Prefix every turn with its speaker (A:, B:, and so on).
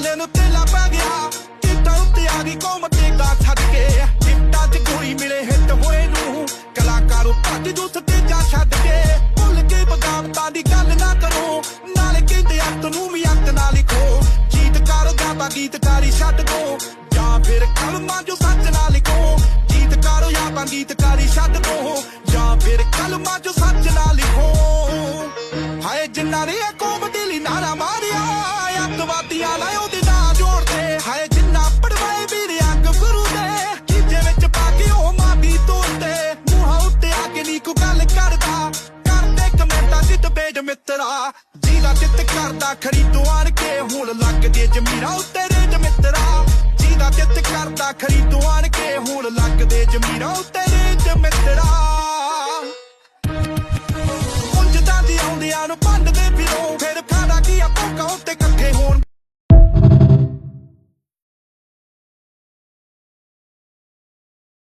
A: ਸਾਲੇ ਨੂੰ ਤੇਲਾ ਪੈ ਗਿਆ ਕਿੱਦਾਂ ਉੱਤੇ ਆ ਗਈ ਕੌਮ ਤੇ ਗਾ ਛੱਡ ਕੇ ਗਿਫਟਾਂ 'ਚ ਕੋਈ ਮਿਲੇ ਹਿੱਟ ਹੋਏ ਨੂੰ ਕਲਾਕਾਰੋ ਭੱਜ ਜੁੱਥ ਤੇ ਜਾ ਛੱਡ ਕੇ ਭੁੱਲ ਕੇ ਬਗਾਵਤਾਂ ਦੀ ਗੱਲ ਨਾ ਕਰੋ ਨਾਲੇ ਕਹਿੰਦੇ ਅੰਤ ਨੂੰ ਵੀ ਅੰਤ ਨਾ ਲਿਖੋ ਗੀਤਕਾਰ ਗਾਵਾ ਗੀਤਕਾਰੀ ਛੱਡ ਦੋ ਜਾਂ ਫਿਰ ਕਲਮਾਂ ਜੋ ਸੱਚ ਨਾ ਲਿਖੋ ਗੀਤਕਾਰੋ ਜਾਂ ਗੀਤਕਾਰੀ ਛੱਡ ਦੋ ਜਾਂ ਫਿਰ ਕਲਮਾਂ ਜੋ ਸੱਚ ਨਾ ਲਿਖੋ ਹਾਏ ਜਿਨ੍ਹਾਂ ਨੇ ਇਹ ਕੌਮ ਦੇ ਲਈ ਨਾਰਾ ਮਾਰਿਆ ਅੱਤਵਾਦੀਆਂ ਨਾਲ ਉਹਦੇ ਨਾਂ ਜੋੜਦੇ ਹਾਏ ਜਿੰਨਾ ਪੜਵਾਏ ਵੀਰੇ ਅੰਗ ਗੁਰੂ ਦੇ ਖਿੱਜੇ ਵਿੱਚ ਪਾ ਕੇ ਉਹ ਮਾਫੀ ਤੋੜਦੇ ਮੂੰਹਾਂ ਉੱਤੇ ਆ ਕੇ ਨੀ ਕੋਈ ਗੱਲ ਕਰਦਾ ਕਰਦੇ ਕਮੈਂਟਾਂ ਜਿੱਤ ਬੇਜ ਮਿੱਤਰਾ ਜੀਲਾ ਜਿੱਤ ਕਰਦਾ ਖਰੀਦੋ ਆਣ ਕੇ ਹੁਣ ਲੱਗਦੇ ਜ਼ਮੀਰਾਂ ਉੱਤੇ ਰੇਜ ਮਿੱਤਰਾ ਜੀਦਾ ਜਿੱਤ ਕਰਦਾ ਖਰੀਦੋ ਆਣ ਕੇ ਹੁਣ ਲੱਗਦੇ ਜ਼ਮੀਰਾਂ ਉੱਤੇ ਰੇਜ ਮਿੱਤਰਾ ਉਂਝ ਤਾਂ ਦੀ ਆਉਂਦਿਆਂ ਨੂੰ ਪੰਡ ਦੇ ਫਿਰੋ ਫਿਰ ਫਾਇਦਾ ਕੀ ਆ ਭੁੱਖਾਂ ਉੱਤੇ ਇਕੱਠੇ ਹੋਣ